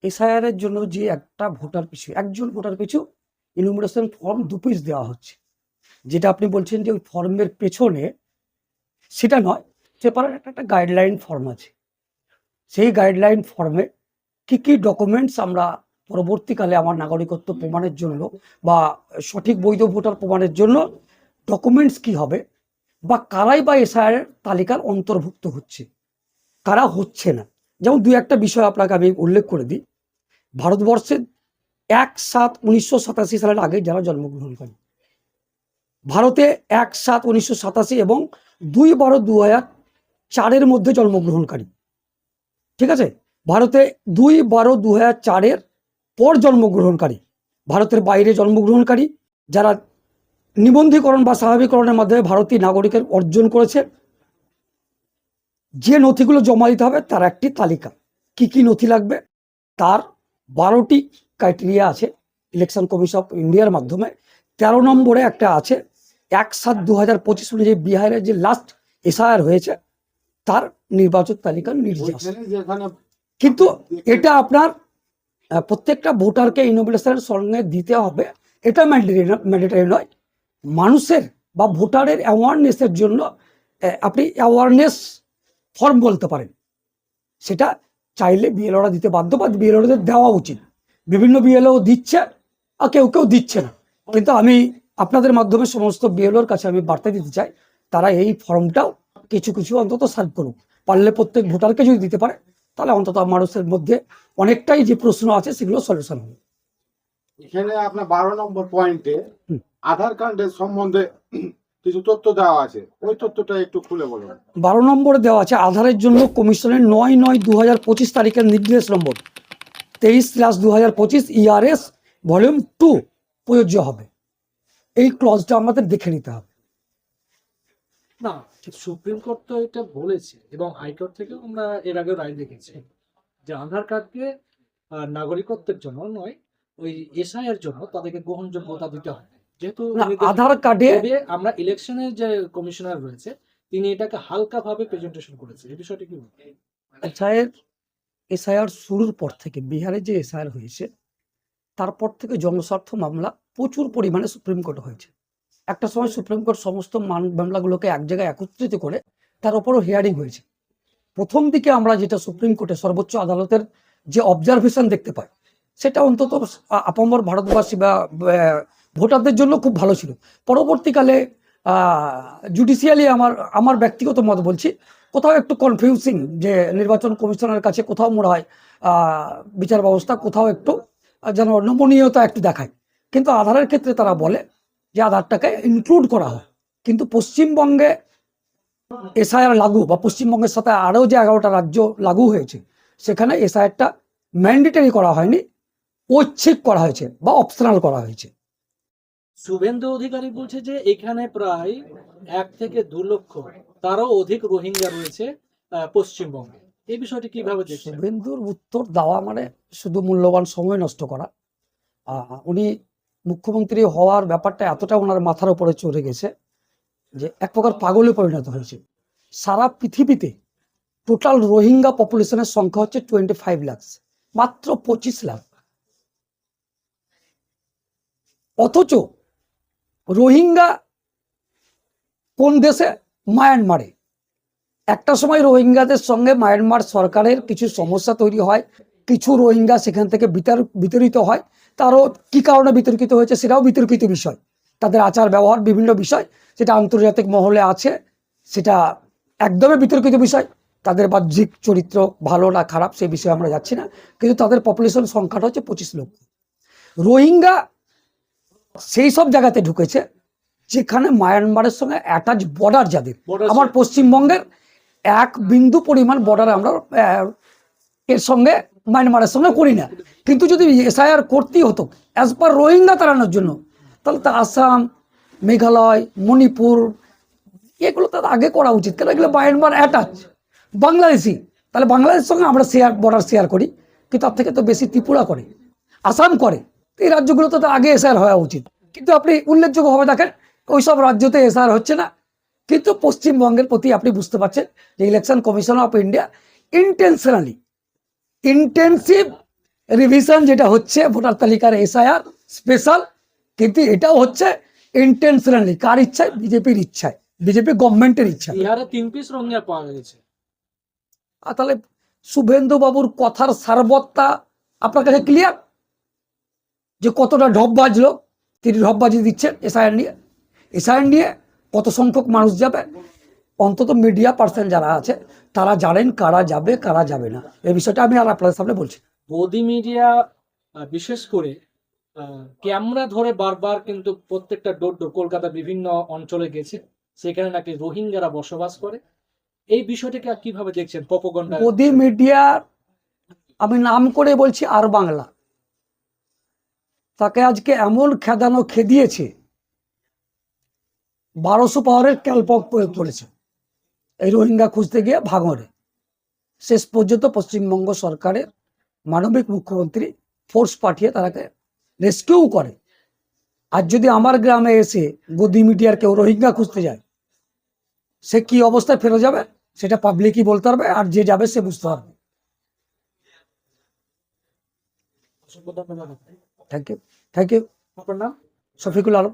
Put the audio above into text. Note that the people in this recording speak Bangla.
এসআইআর এর জন্য যে একটা ভোটার পিছু একজন ভোটার পিছু ইনুমারেশন ফর্ম 2 পিস দেওয়া হচ্ছে, যেটা আপনি বলছেন যে ওই ফর্মের পেছনে সেটা নয়, সেপারেট একটা গাইডলাইন ফর্ম আছে। সেই গাইডলাইন ফর্মে কি কি ডকুমেন্টস আমরা পরবর্তীকালে আমার নাগরিকত্ব প্রমাণের জন্য বা সঠিক বৈধ ভোটার প্রমাণের জন্য ডকুমেন্টস কি হবে, বা কারাই বা এসআইআর তালিকার অন্তর্ভুক্ত হচ্ছে, কারা হচ্ছে না। যেমন দু একটা বিষয় আপনাকে আমি উল্লেখ করে দিই। ভারতবর্ষের 1/7/1987 সালের আগে যারা জন্মগ্রহণ করে, ভারতে 1/7/1987 এবং 2/12/2004 মধ্যে জন্মগ্রহণকারী, ঠিক আছে। ভারতে 2/12/2004 পর জন্মগ্রহণকারী, ভারতের বাইরে জন্মগ্রহণকারী যারা নিবন্ধীকরণ বা স্বাভাবিকরণের মাধ্যমে ভারতীয় নাগরিকের অর্জন করেছে, যে নথিগুলো জমা দিতে হবে তার একটি তালিকা। কি কি নথি লাগবে তার 12টি ক্রাইটেরিয়া আছে ইলেকশন কমিশন অফ ইন্ডিয়ার মাধ্যমে। 13 নম্বরে একটা আছে 1/7/2025 অনুযায়ী বিহারের যে লাস্ট এসআইআর হয়েছে তার নির্বাচক তালিকার নির্দেশ। কিন্তু এটা আপনার প্রত্যেকটা ভোটারকে ইনোভেশনের সঙ্গে দিতে হবে, এটা ম্যান্ডেটরি নয়। মানুষের বা ভোটারের অ্যাওয়ারনেসের জন্য আপনি অ্যাওয়ারনেস ফর্ম বলতে পারেন, সেটা চাইলে বিএলওরা দিতে বাধ্য বা বিএলওদের দেওয়া উচিত। বিভিন্ন বিএলও দিচ্ছে আর কেউ কেউ দিচ্ছে না, কিন্তু আমি আপনাদের মাধ্যমে সমস্ত বিএলওর কাছে আমি বার্তা দিতে চাই তারা এই ফর্মটাও কিছু কিছু অন্তত সার্ভ করুক। পারলে প্রত্যেক ভোটারকে যদি দিতে পারে তাহলে অন্তত মানুষের মধ্যে অনেকটাই যে প্রশ্ন আছে সেগুলো সলিউশন হবে। এখানে আপনার 12 নম্বর পয়েন্টে আধার কার্ডের সম্বন্ধে কিছু তথ্য দেওয়া আছে, ওই তথ্যটা একটু খুলে বলুন। 12 নম্বরে দেওয়া আছে আধারের জন্য কমিশনের 9/9/2025 তারিখের নির্দেশ নম্বর 23/2025 ERS ভলিউম 2 প্রযোজ্য হবে। এই ক্লজটা আমাদের দেখে নিতে হবে। না, সুপ্রিম কোর্ট তো এটা বলেছে এবং হাইকোর্ট থেকেও আমরা এর আগে রায় দেখেছি যে আধার কার্ডকে নাগরিকত্বের জন্য নয়, ওই এসআইয়ের জন্য তাদেরকে গ্রহণযোগ্যতা দিতে হয়। যেহেতু আধার কার্ডে আমরা ইলেকশনের যে কমিশনার রয়েছে তিনি এটাকে হালকা ভাবে প্রেজেন্টেশন করেছে, এই বিষয়টি কি? এসআইআর শুরুর পর থেকে বিহারে যে এসআইআর হয়েছে তারপর থেকে জনস্বার্থ মামলা প্রচুর পরিমাণে সুপ্রিম কোর্ট হয়েছে। একটা সময় সুপ্রিম কোর্ট সমস্ত মামলাগুলোকে এক জায়গায় একত্রিত করে তার উপরও হিয়ারিং হয়েছে। প্রথম দিকে আমরা যেটা সুপ্রিম কোর্টে সর্বোচ্চ আদালতের যে অবজারভেশন দেখতে পাই সেটা অন্তত আপামর ভারতবাসী বা ভোটারদের জন্য খুব ভালো ছিল। পরবর্তীকালে জুডিশিয়ালি আমার ব্যক্তিগত মত বলছি, কোথাও একটু কনফিউজিং, যে নির্বাচন কমিশনের কাছে কোথাও মনে হয় বিচার ব্যবস্থা কোথাও একটু যেন নমনীয়তা একটু দেখায়। কিন্তু আধারের ক্ষেত্রে তারা বলে যে আধারটাকে ইনক্লুড করা হয়, কিন্তু পশ্চিমবঙ্গে এসআইআর লাগু বা পশ্চিমবঙ্গের সাথে আরও যে 11টা রাজ্য লাগু হয়েছে সেখানে এসআইআরটা ম্যান্ডেটরি করা হয়নি, ঐচ্ছিক করা হয়েছে বা অপশনাল করা হয়েছে। শুভেন্দু অধিকারী বলছে যে এখানে প্রায় 1 থেকে 2 লক্ষ তারও অধিক রোহিঙ্গা রয়েছে পশ্চিমবঙ্গে। এই বিষয়টি কিভাবে দেখছেন? শুভেন্দুর উত্তর দেওয়া মানে শুধু মূল্যবান সময় নষ্ট করা। উনি মুখ্যমন্ত্রী হওয়ার ব্যাপারটা এতটা ওনার মাথার উপরে চড়ে গেছে যে এক প্রকার পাগলে পরিণত হয়েছে। সারা পৃথিবীতে টোটাল রোহিঙ্গা পপুলেশনের সংখ্যা হচ্ছে 25 লাখ, মাত্র 25 লাখ। অথচ রোহিঙ্গা কোন দেশে? মায়ানমারে। একটা সময় রোহিঙ্গাদের সঙ্গে মায়ানমার সরকারের কিছু সমস্যা তৈরি হয়, কিছু রোহিঙ্গা সেখান থেকে বিতাড়িত হয়। তারও কি কারণে বিতর্কিত হয়েছে সেটাও বিতর্কিত বিষয়। তাদের আচার ব্যবহার বিভিন্ন বিষয় যেটা আন্তর্জাতিক মহলে আছে, সেটা একদমই বিতর্কিত বিষয়। তাদের বাহ্যিক চরিত্র ভালো না খারাপ সেই বিষয়ে আমরা যাচ্ছি না, কিন্তু তাদের পপুলেশন সংখ্যাটা হচ্ছে 25 লক্ষ। রোহিঙ্গা সেই সব জায়গাতে ঢুকেছে যেখানে মায়ানমারের সঙ্গে অ্যাটাচ বর্ডার, যাদের আমার পশ্চিমবঙ্গের 1 বিন্দু পরিমাণ বর্ডার আমরা এর সঙ্গে মায়ানমারের সঙ্গে করি না। কিন্তু যদি এসআইআর করতেই হতো অ্যাজ পার রোহিঙ্গা তাড়ানোর জন্য, তাহলে তো আসাম, মেঘালয়, মণিপুর এগুলো তো আগে করা উচিত। কেন? এগুলো মায়ানমার অ্যাটাচ বাংলাদেশি, তাহলে বাংলাদেশের সঙ্গে আমরা বর্ডার শেয়ার করি, কিন্তু তার থেকে তো বেশি ত্রিপুরা করে, আসাম করে। এই রাজ্যগুলো তো আগে এসআইআর হওয়া উচিত। কিন্তু আপনি উল্লেখযোগ্যভাবে দেখেন ওইসব রাজ্যতে এসআইআর হচ্ছে না। কিন্তু পশ্চিমবঙ্গের প্রতি আপনি বুঝতে পারছেন যে election commission of India intentionally intensive revision যেটা হচ্ছে ভোটার তালিকার এসআইআর স্পেশাল, কিন্তু এটাও হচ্ছে ইন্টেনশনালি, কার ইচ্ছায়? বিজেপির ইচ্ছায়, বিজেপি গভর্নমেন্টের ইচ্ছায়। বিহারে 3 পিস রোহিঙ্গা পাওয়া গেছে। আর তাহলে শুভেন্দু বাবুর কথার সারবত্তা আপনার কাছে ক্লিয়ার, যে কতটা ঢপ বাজলো, তিনি ঢপ বাজিয়ে দিচ্ছেন এসআইআর নিয়ে। এসআইআর নিয়ে কত সংখ্যক মানুষ যাবে, অন্তত মিডিয়া পার্সন যারা আছে তারা জানেন কারা যাবে কারা যাবে না। এই বিষয়টা আমি আর আপনাদের সামনে বলছি। গদি মিডিয়া বিশেষ করে ক্যামেরা ধরে বারবার কিন্তু প্রত্যেকটা ডোর ডোর কলকাতা বিভিন্ন অঞ্চলে গেছে, সেখানে নাকি রোহিঙ্গারা বসবাস করে। এই বিষয়টাকে কিভাবে দেখছেন? প্রপোগান্ডা মোদি মিডিয়া, আমি নাম করে বলছি আর বাংলা, তাকে আজকে এমন খেদানো খেদিয়েছে, 1200 পাওয়ারের ক্যালপক প্রয়োগ করেছে এই রোহিঙ্গা খুঁজতে গিয়ে ভাঙড়ে। শেষ পর্যন্ত পশ্চিমবঙ্গ সরকারের মানবিক মুখ্যমন্ত্রী ফোর্স পাঠিয়ে তারাকে রেস্কিউ করে। আর যদি আমার গ্রামে এসে গদি মিডিয়ার কেউ রোহিঙ্গা খুঁজতে যায়, সে কি অবস্থায় ফেরত যাবে সেটা পাবলিকই বলতে পারবে, আর যে যাবে সে বুঝতে পারবে। Thank you. আপনার নাম? শফিকুল আলম।